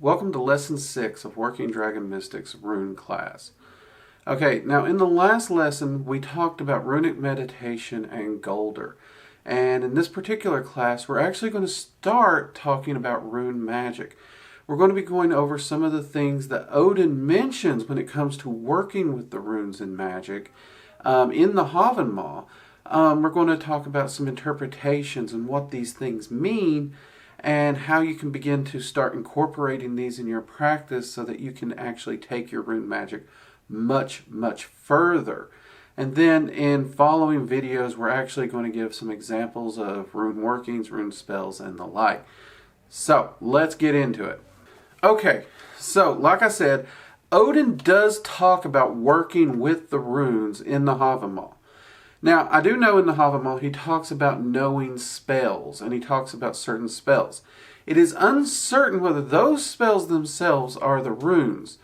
Welcome to Lesson 6 of Working Dragon Mystics Rune class. Okay, now in the last lesson we talked about runic meditation and Golder. And in this particular class we're actually going to start talking about Rune Magick. We're going to be going over some of the things that Odin mentions when it comes to working with the runes in magic in the Havamal. We're going to talk about some interpretations and what these things mean, and how you can begin to start incorporating these in your practice so that you can actually take your rune magic much, much further. And then in following videos, we're actually going to give some examples of rune workings, rune spells, and the like. So let's get into it. Okay, so like I said, Odin does talk about working with the runes in the Havamal. Now, I do know in the Havamal he talks about knowing spells, and he talks about certain spells. It is uncertain whether those spells themselves are the runes.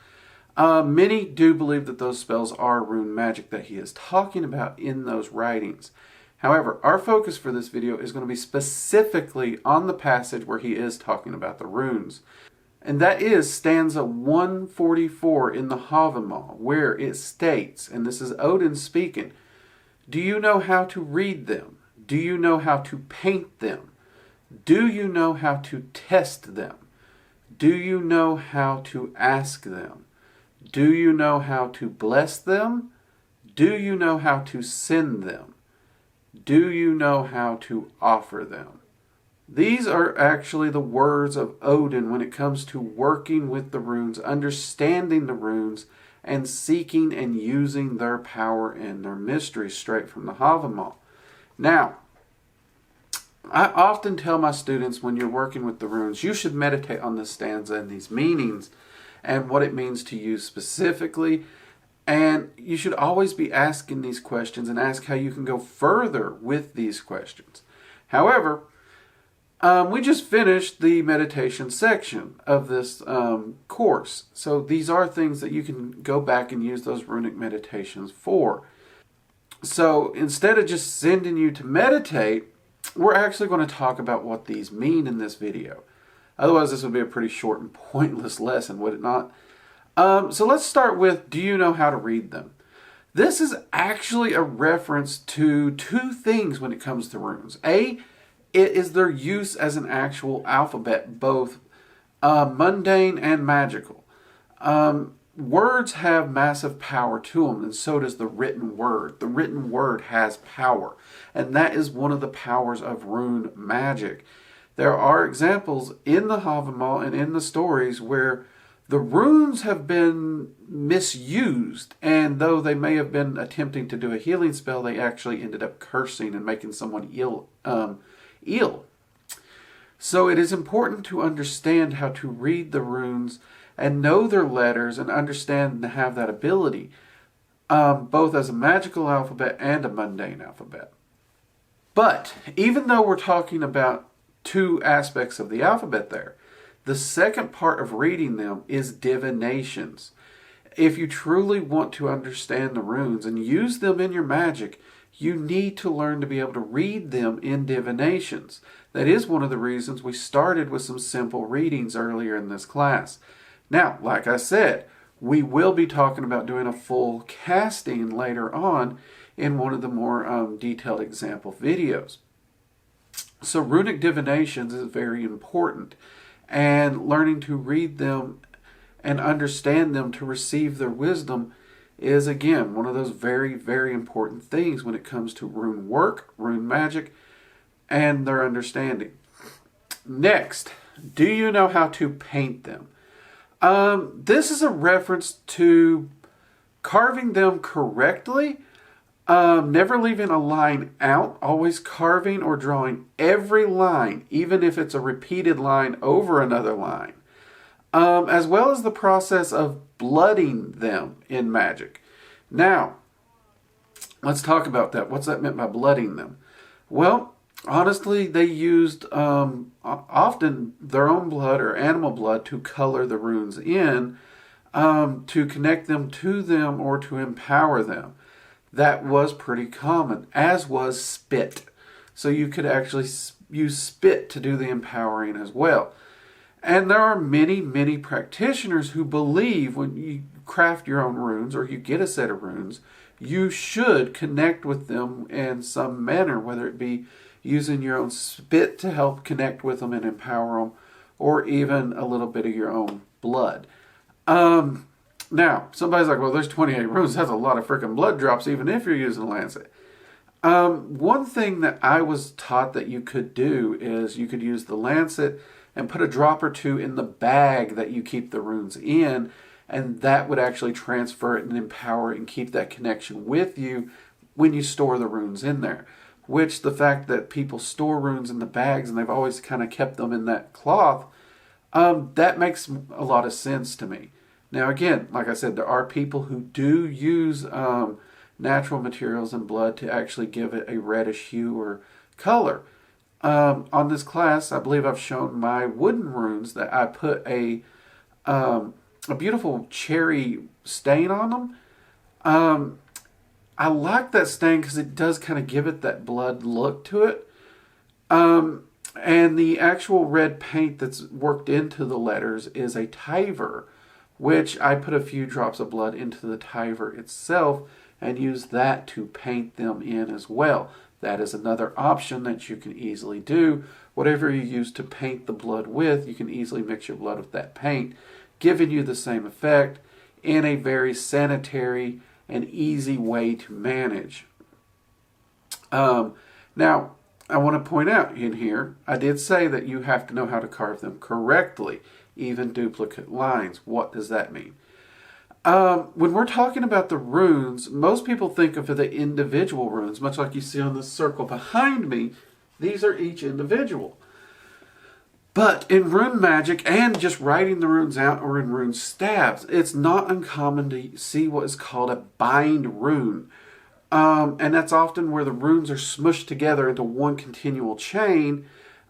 Many do believe that those spells are rune magic that he is talking about in those writings. However, our focus for this video is going to be specifically on the passage where he is talking about the runes. And that is stanza 144 in the Havamal, where it states, and this is Odin speaking, "Do you know how to read them? Do you know how to paint them? Do you know how to test them? Do you know how to ask them? Do you know how to bless them? Do you know how to send them? Do you know how to offer them?" These are actually the words of Odin when it comes to working with the runes, understanding the runes, and seeking and using their power and their mystery straight from the Havamal. Now, I often tell my students when you're working with the runes, you should meditate on this stanza and these meanings and what it means to you specifically. And you should always be asking these questions and ask how you can go further with these questions. However, we just finished the meditation section of this course. So these are things that you can go back and use those runic meditations for. So instead of just sending you to meditate, we're actually going to talk about what these mean in this video. Otherwise, this would be a pretty short and pointless lesson, would it not? So let's start with, do you know how to read them? This is actually a reference to two things when it comes to runes. It is their use as an actual alphabet, both mundane and magical. Words have massive power to them, and so does the written word. The written word has power, and that is one of the powers of rune magic. There are examples in the Havamal and in the stories where the runes have been misused, and though they may have been attempting to do a healing spell, they actually ended up cursing and making someone ill. So it is important to understand how to read the runes and know their letters and understand and have that ability, both as a magical alphabet and a mundane alphabet. But even though we're talking about two aspects of the alphabet there, the second part of reading them is divinations. If you truly want to understand the runes and use them in your magic, you need to learn to be able to read them in divinations. That is one of the reasons we started with some simple readings earlier in this class. Now, like I said, we will be talking about doing a full casting later on in one of the more detailed example videos. So runic divinations is very important, and learning to read them and understand them to receive their wisdom is, again, one of those very, very important things when it comes to rune work, rune magic, and their understanding. Next, do you know how to paint them? This is a reference to carving them correctly, never leaving a line out, always carving or drawing every line, even if it's a repeated line over another line. As well as the process of blooding them in magic. Now, let's talk about that. What's that meant by blooding them? Well, honestly, they used often their own blood or animal blood to color the runes in, to connect them to them or to empower them. That was pretty common, as was spit. So you could actually use spit to do the empowering as well. And there are many, many practitioners who believe when you craft your own runes or you get a set of runes, you should connect with them in some manner, whether it be using your own spit to help connect with them and empower them, or even a little bit of your own blood. Now, somebody's like, well, there's 28 runes. That's a lot of freaking blood drops, even if you're using a lancet. One thing that I was taught that you could do is you could use the lancet and put a drop or two in the bag that you keep the runes in, and that would actually transfer it and empower it and keep that connection with you when you store the runes in there. Which the fact that people store runes in the bags and they've always kind of kept them in that cloth, that makes a lot of sense to me. Now again, like I said, there are people who do use natural materials and blood to actually give it a reddish hue or color. On this class, I believe I've shown my wooden runes that I put a beautiful cherry stain on them. I like that stain because it does kind of give it that blood look to it. And the actual red paint that's worked into the letters is a tiver, which I put a few drops of blood into the tiver itself and use that to paint them in as well. That is another option that you can easily do. Whatever you use to paint the blood with, you can easily mix your blood with that paint, giving you the same effect in a very sanitary and easy way to manage. Now, I want to point out in here, I did say that you have to know how to carve them correctly, even duplicate lines. What does that mean? When we're talking about the runes, most people think of the individual runes, much like you see on this circle behind me. These are each individual. But in Rune Magick and just writing the runes out or in rune stabs, it's not uncommon to see what is called a bind rune. And that's often where the runes are smushed together into one continual chain,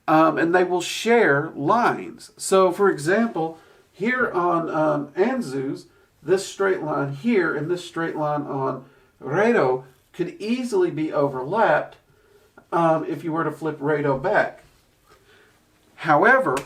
and they will share lines. So, for example, here on Anzu's, this straight line here and this straight line on Rado could easily be overlapped if you were to flip Rado back. However,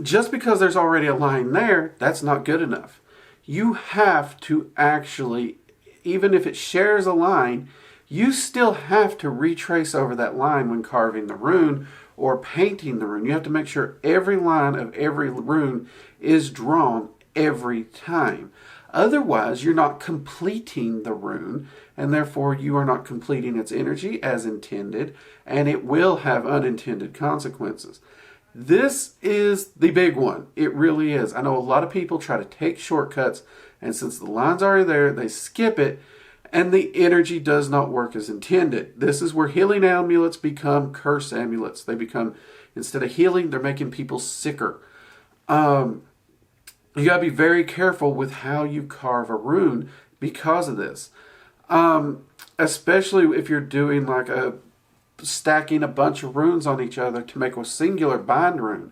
just because there's already a line there, that's not good enough. You have to actually, even if it shares a line, you still have to retrace over that line when carving the rune or painting the rune. You have to make sure every line of every rune is drawn every time. Otherwise, you're not completing the rune, and therefore you are not completing its energy as intended, and it will have unintended consequences. This is the big one. It really is. I know a lot of people try to take shortcuts, and since the line's already there, they skip it, and the energy does not work as intended. This is where healing amulets become curse amulets. They become, instead of healing, they're making people sicker. You got to be very careful with how you carve a rune because of this. Especially if you're doing like stacking a bunch of runes on each other to make a singular bind rune.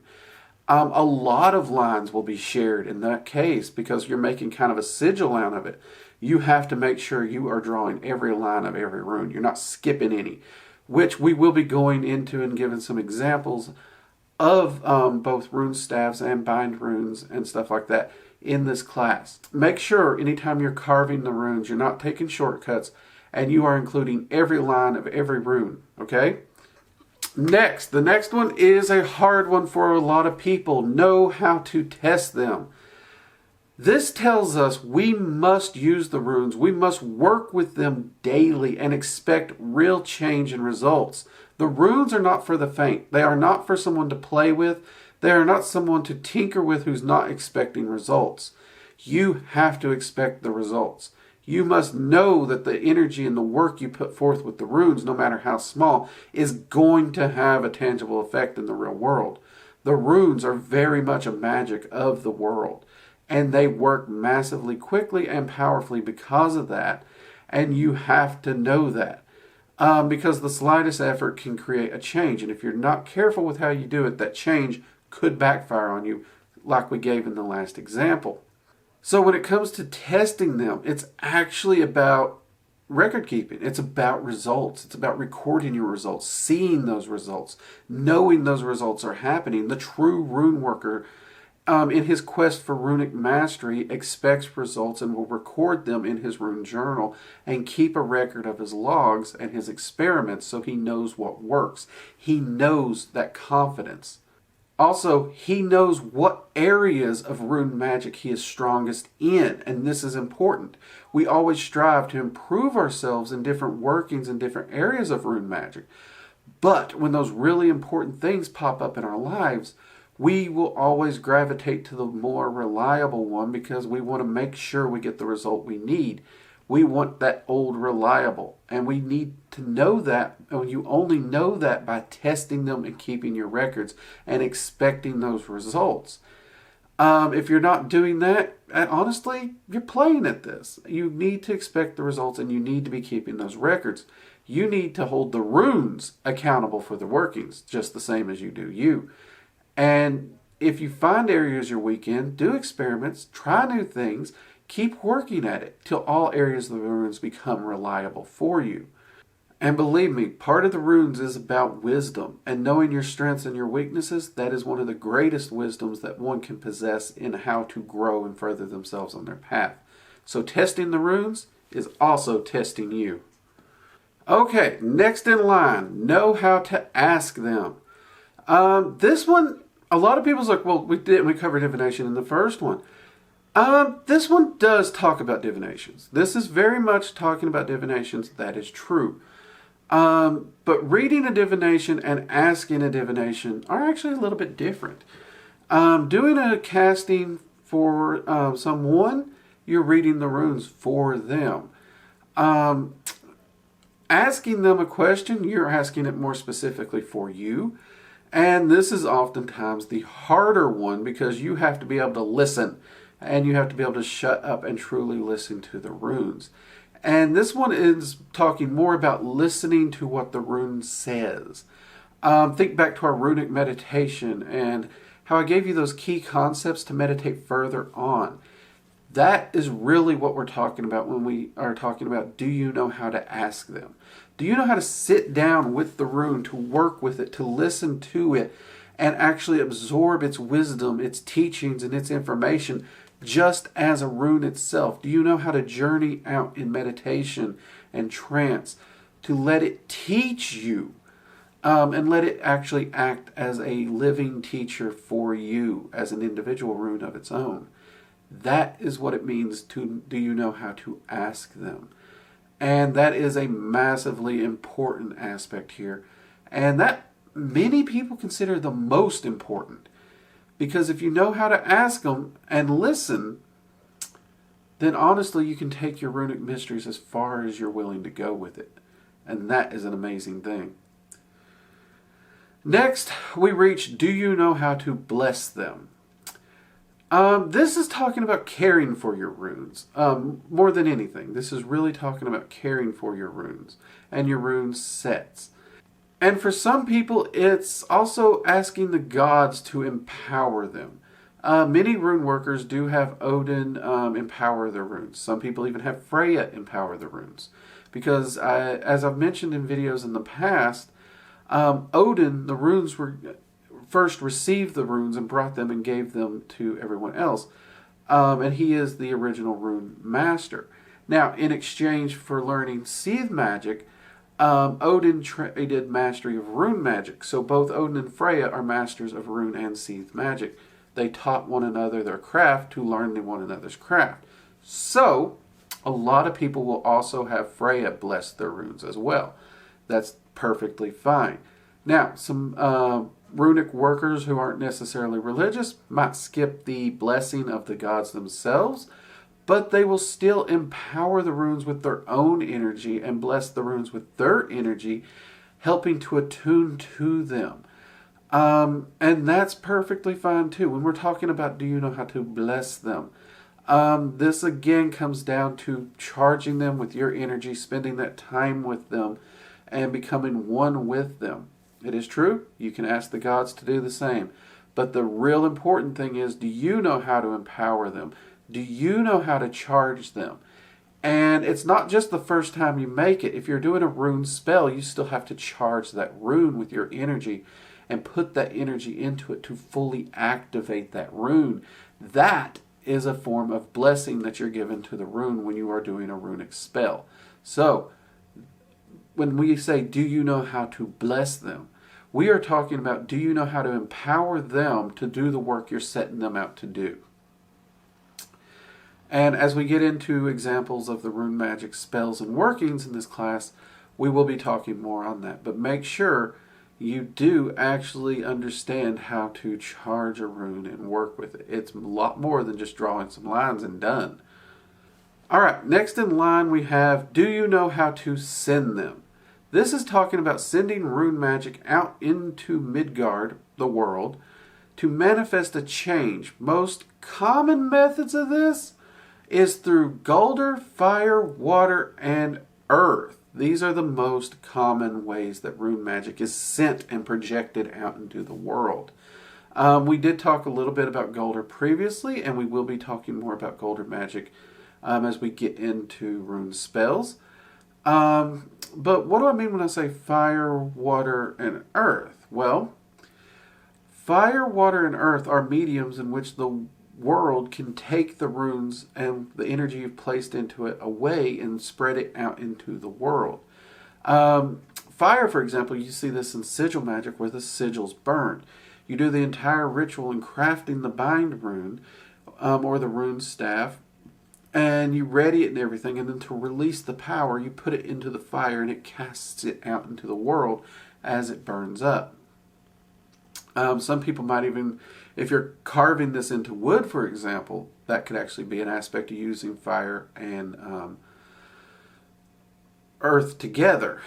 A lot of lines will be shared in that case because you're making kind of a sigil out of it. You have to make sure you are drawing every line of every rune. You're not skipping any, which we will be going into and giving some examples of both rune staves and bind runes and stuff like that in this class. Make sure anytime you're carving the runes, you're not taking shortcuts and you are including every line of every rune, okay? Next, the next one is a hard one for a lot of people. Know how to test them. This tells us we must use the runes. We must work with them daily and expect real change and results. The runes are not for the faint. They are not for someone to play with. They are not someone to tinker with who's not expecting results. You have to expect the results. You must know that the energy and the work you put forth with the runes, no matter how small, is going to have a tangible effect in the real world. The runes are very much a magic of the world, and they work massively quickly and powerfully because of that, and you have to know that. Because the slightest effort can create a change, and if you're not careful with how you do it, that change could backfire on you, like we gave in the last example. So when it comes to testing them, it's actually about record keeping. It's about results. It's about recording your results, seeing those results, knowing those results are happening. The true rune worker in his quest for runic mastery, expects results and will record them in his rune journal and keep a record of his logs and his experiments so he knows what works. He knows that confidence. Also, he knows what areas of rune magic he is strongest in, and this is important. We always strive to improve ourselves in different workings in different areas of rune magic. But when those really important things pop up in our lives, we will always gravitate to the more reliable one because we want to make sure we get the result we need. We want that old reliable, and we need to know that, and you only know that by testing them and keeping your records and expecting those results. If you're not doing that, honestly, you're playing at this. You need to expect the results, and you need to be keeping those records. You need to hold the runes accountable for the workings, just the same as you do you. And if you find areas you're weak in, do experiments, try new things, keep working at it till all areas of the runes become reliable for you. And believe me, part of the runes is about wisdom, and knowing your strengths and your weaknesses. That is one of the greatest wisdoms that one can possess in how to grow and further themselves on their path. So testing the runes is also testing you. Okay, next in line, know how to ask them. This one, a lot of people's like, well, we covered divination in the first one. This one does talk about divinations. This is very much talking about divinations. That is true. But reading a divination and asking a divination are actually a little bit different. Doing a casting for someone, you're reading the runes for them. Asking them a question, you're asking it more specifically for you. And this is oftentimes the harder one because you have to be able to listen. And you have to be able to shut up and truly listen to the runes. And this one is talking more about listening to what the rune says. Think back to our runic meditation and how I gave you those key concepts to meditate further on. That is really what we're talking about when we are talking about, do you know how to ask them? Do you know how to sit down with the rune, to work with it, to listen to it, and actually absorb its wisdom, its teachings, and its information just as a rune itself? Do you know how to journey out in meditation and trance, to let it teach you and let it actually act as a living teacher for you as an individual rune of its own? That is what it means to do you know how to ask them. And that is a massively important aspect here. And that many people consider the most important. Because if you know how to ask them and listen, then honestly you can take your runic mysteries as far as you're willing to go with it. And that is an amazing thing. Next, we reach, do you know how to bless them? This is talking about caring for your runes. More than anything, this is really talking about caring for your runes and your rune sets. And for some people, it's also asking the gods to empower them. Many rune workers do have Odin empower their runes. Some people even have Freya empower the runes. Because, as I've mentioned in videos in the past, Odin, the runes were first received the runes and brought them and gave them to everyone else. And he is the original rune master. Now, in exchange for learning seed magic, Odin traded mastery of rune magic. So both Odin and Freya are masters of rune and seed magic. They taught one another their craft to learn one another's craft. So a lot of people will also have Freya bless their runes as well. That's perfectly fine. Now, some runic workers who aren't necessarily religious might skip the blessing of the gods themselves, but they will still empower the runes with their own energy and bless the runes with their energy, helping to attune to them. And that's perfectly fine too. When we're talking about do you know how to bless them, this again comes down to charging them with your energy, spending that time with them, and becoming one with them. It is true, you can ask the gods to do the same. But the real important thing is, do you know how to empower them? Do you know how to charge them? And it's not just the first time you make it. If you're doing a rune spell, you still have to charge that rune with your energy and put that energy into it to fully activate that rune. That is a form of blessing that you're given to the rune when you are doing a runic spell. So, when we say, do you know how to bless them? We are talking about, do you know how to empower them to do the work you're setting them out to do? And as we get into examples of the rune magic spells and workings in this class, we will be talking more on that. But make sure you do actually understand how to charge a rune and work with it. It's a lot more than just drawing some lines and done. All right, next in line we have, do you know how to send them? This is talking about sending rune magic out into Midgard, the world, to manifest a change. Most common methods of this is through Gulder, fire, water, and earth. These are the most common ways that rune magic is sent and projected out into the world. We did talk a little bit about Gulder previously, and we will be talking more about Gulder magic as we get into rune spells. But what do I mean when I say fire, water, and earth? Well, fire, water, and earth are mediums in which the world can take the runes and the energy you've placed into it away and spread it out into the world. Fire, for example, you see this in sigil magic where the sigils burn. You do the entire ritual in crafting the bind rune or the rune staff, and you ready it and everything, and then to release the power, you put it into the fire and it casts it out into the world as it burns up. Some people might even, if you're carving this into wood, for example, that could actually be an aspect of using fire and earth together.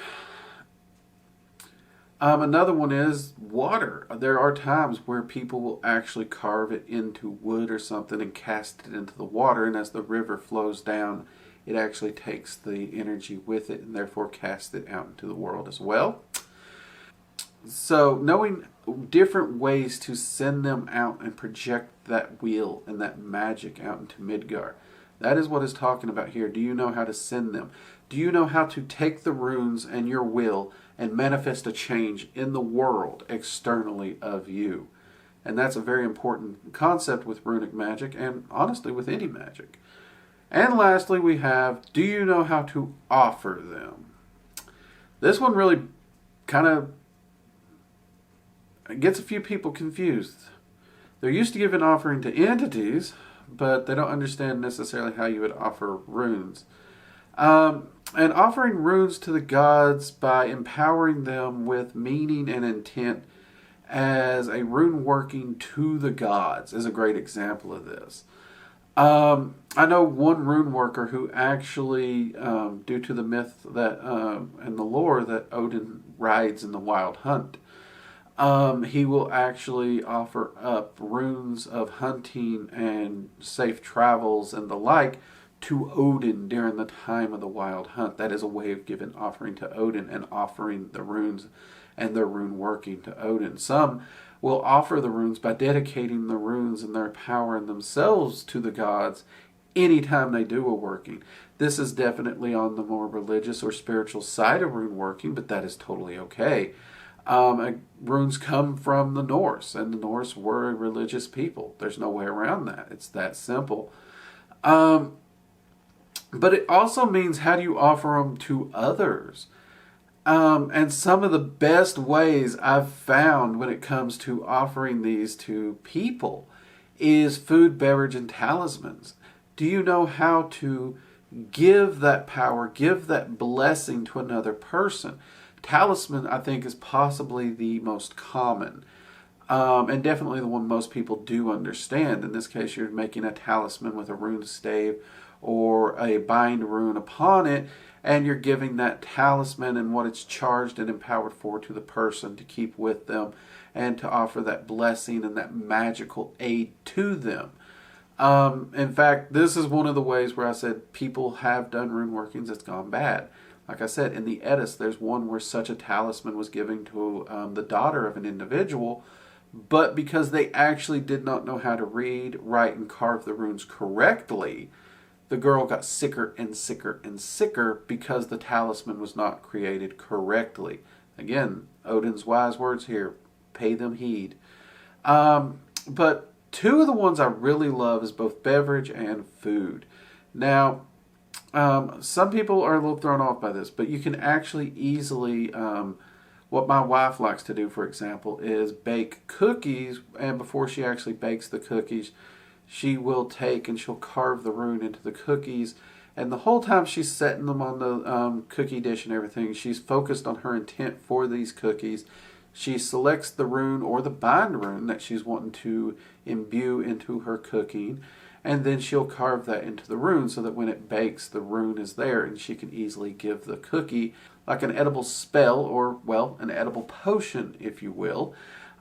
Another one is water. There are times where people will actually carve it into wood or something and cast it into the water, and as the river flows down, it actually takes the energy with it and therefore casts it out into the world as well. So knowing different ways to send them out and project that wheel and that magic out into Midgard. That is what it's talking about here. Do you know how to send them? Do you know how to take the runes and your will and manifest a change in the world externally of you? And that's a very important concept with runic magic and honestly with any magic. And lastly we have, do you know how to offer them? This one really kind of gets a few people confused. They're used to give an offering to entities, but they don't understand necessarily how you would offer runes. And offering runes to the gods by empowering them with meaning and intent as a rune working to the gods is a great example of this. I know one rune worker who actually, due to the myth that and the lore that Odin rides in the Wild Hunt, he will actually offer up runes of hunting and safe travels and the like to Odin during the time of the Wild Hunt. That is a way of giving offering to Odin and offering the runes and their rune working to Odin. Some will offer the runes by dedicating the runes and their power in themselves to the gods anytime they do a working. This is definitely on the more religious or spiritual side of rune working, but that is totally okay. Runes come from the Norse, and the Norse were a religious people. There's no way around that. It's that simple. But it also means, how do you offer them to others? And some of the best ways I've found when it comes to offering these to people is food, beverage, and talismans. Do you know how to give that power, give that blessing to another person? Talisman, I think, is possibly the most common. And definitely the one most people do understand. In this case, you're making a talisman with a rune stave or a bind rune upon it, and you're giving that talisman and what it's charged and empowered for to the person to keep with them and to offer that blessing and that magical aid to them. In fact, this is one of the ways where I said people have done rune workings that's gone bad. Like I said, in the Eddas, there's one where such a talisman was given to the daughter of an individual, but because they actually did not know how to read, write, and carve the runes correctly, the girl got sicker and sicker and sicker because the talisman was not created correctly. Again, Odin's wise words here. pay them heed. But two of the ones I really love is both beverage and food. Now, some people are a little thrown off by this, but you can actually easily, what my wife likes to do, for example, is bake cookies, and before she actually bakes the cookies, she will take and she'll carve the rune into the cookies, and the whole time she's setting them on the cookie dish and everything, she's focused on her intent for these cookies. She selects the rune or the bind rune that she's wanting to imbue into her cooking, and then she'll carve that into the rune so that when it bakes, the rune is there and she can easily give the cookie like an edible spell, or, well, an edible potion, if you will.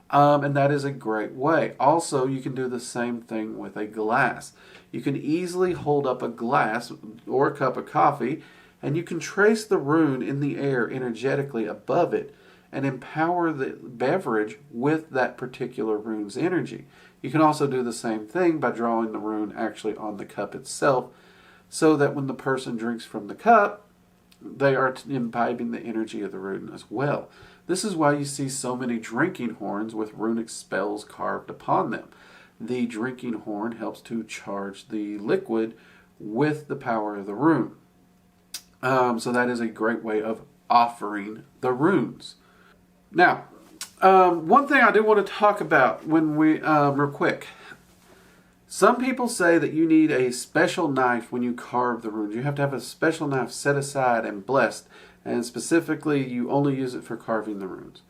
And that is a great way. Also, you can do the same thing with a glass. You can easily hold up a glass or a cup of coffee, and you can trace the rune in the air energetically above it and empower the beverage with that particular rune's energy. You can also do the same thing by drawing the rune actually on the cup itself, so that when the person drinks from the cup, they are imbibing the energy of the rune as well. This is why you see so many drinking horns with runic spells carved upon them. The drinking horn helps to charge the liquid with the power of the rune. So that is a great way of offering the runes. Now, one thing I do want to talk about when we, real quick. Some people say that you need a special knife when you carve the runes. You have to have a special knife set aside and blessed, and specifically you only use it for carving the runes.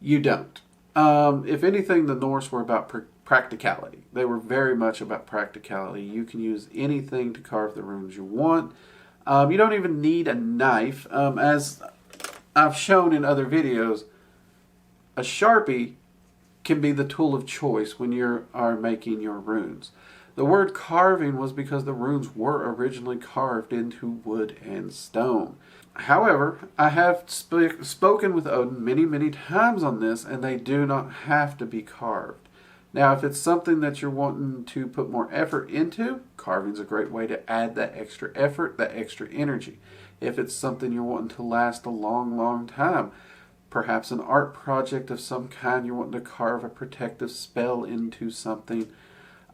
You don't. If anything, the Norse were about practicality. They were very much about practicality. You can use anything to carve the runes you want. You don't even need a knife. As I've shown in other videos, a Sharpie can be the tool of choice when you are making your runes. The word carving was because the runes were originally carved into wood and stone. However, I have spoken with Odin many times on this, and they do not have to be carved. Now, if it's something that you're wanting to put more effort into, carving's a great way to add that extra effort, that extra energy. If it's something you're wanting to last a long time, perhaps an art project of some kind, you're wanting to carve a protective spell into something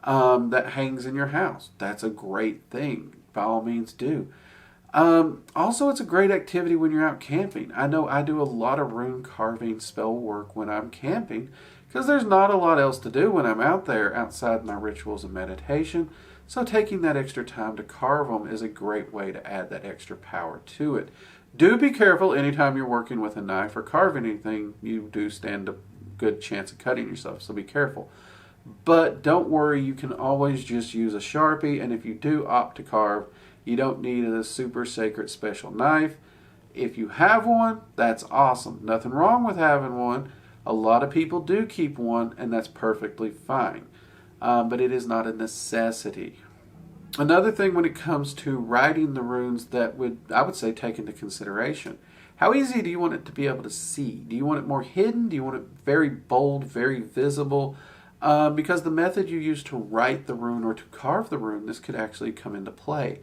that hangs in your house. That's a great thing. By all means do. Also, it's a great activity when you're out camping. I know I do a lot of rune carving spell work when I'm camping, because there's not a lot else to do when I'm out there outside my rituals and meditation. So taking that extra time to carve them is a great way to add that extra power to it. Do be careful anytime you're working with a knife or carving anything. You do stand a good chance of cutting yourself, so be careful. But don't worry, you can always just use a Sharpie, and if you do opt to carve, you don't need a super sacred special knife. If you have one, that's awesome. Nothing wrong with having one. A lot of people do keep one, and that's perfectly fine. But it is not a necessity. Another thing when it comes to writing the runes that I would say take into consideration. How easy do you want it to be able to see? Do you want it more hidden? Do you want it very bold, very visible? Because the method you use to write the rune or to carve the rune, this could actually come into play.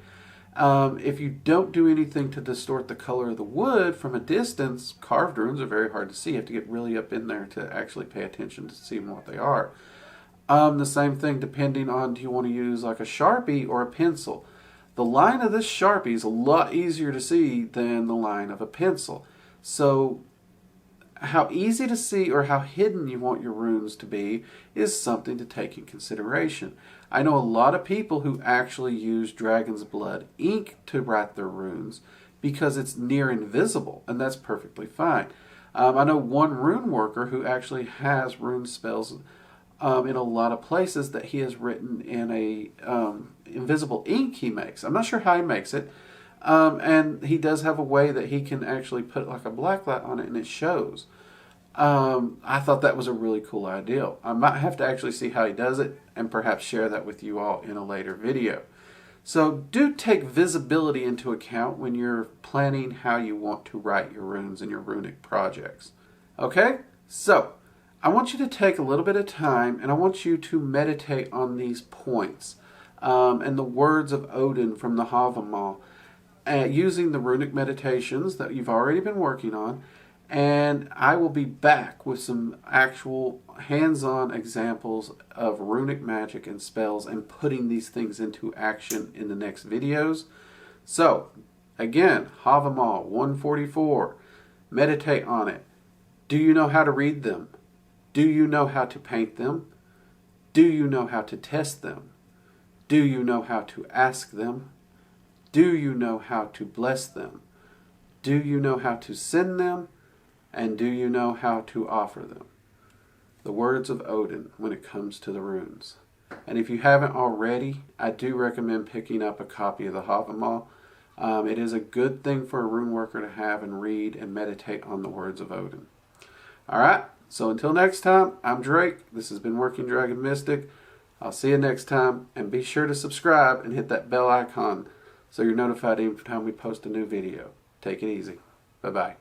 If you don't do anything to distort the color of the wood from a distance, carved runes are very hard to see. You have to get really up in there to actually pay attention to see what they are. The same thing depending on, do you want to use like a Sharpie or a pencil? The line of this Sharpie is a lot easier to see than the line of a pencil. So how easy to see or how hidden you want your runes to be is something to take in consideration. I know a lot of people who actually use dragon's blood ink to write their runes because it's near invisible, and that's perfectly fine. I know one rune worker who actually has rune spells in a lot of places that he has written in a invisible ink he makes. I'm not sure how he makes it. And he does have a way that he can actually put like a black light on it and it shows. I thought that was a really cool idea. I might have to actually see how he does it and perhaps share that with you all in a later video. So do take visibility into account when you're planning how you want to write your runes in your runic projects. Okay? So I want you to take a little bit of time and I want you to meditate on these points and the words of Odin from the Havamal, using the runic meditations that you've already been working on, And I will be back with some actual hands-on examples of runic magic and spells and putting these things into action in the next videos. So, again, Havamal 144. Meditate on it. Do you know how to read them? Do you know how to paint them? Do you know how to test them? Do you know how to ask them? Do you know how to bless them? Do you know how to send them? And do you know how to offer them? The words of Odin when it comes to the runes. And if you haven't already, I do recommend picking up a copy of the Havamal. It is a good thing for a rune worker to have and read and meditate on the words of Odin. Alright, so until next time, I'm Drake. This has been Working Dragon Mystic. I'll see you next time, and be sure to subscribe and hit that bell icon so you're notified every time we post a new video. Take it easy. Bye-bye.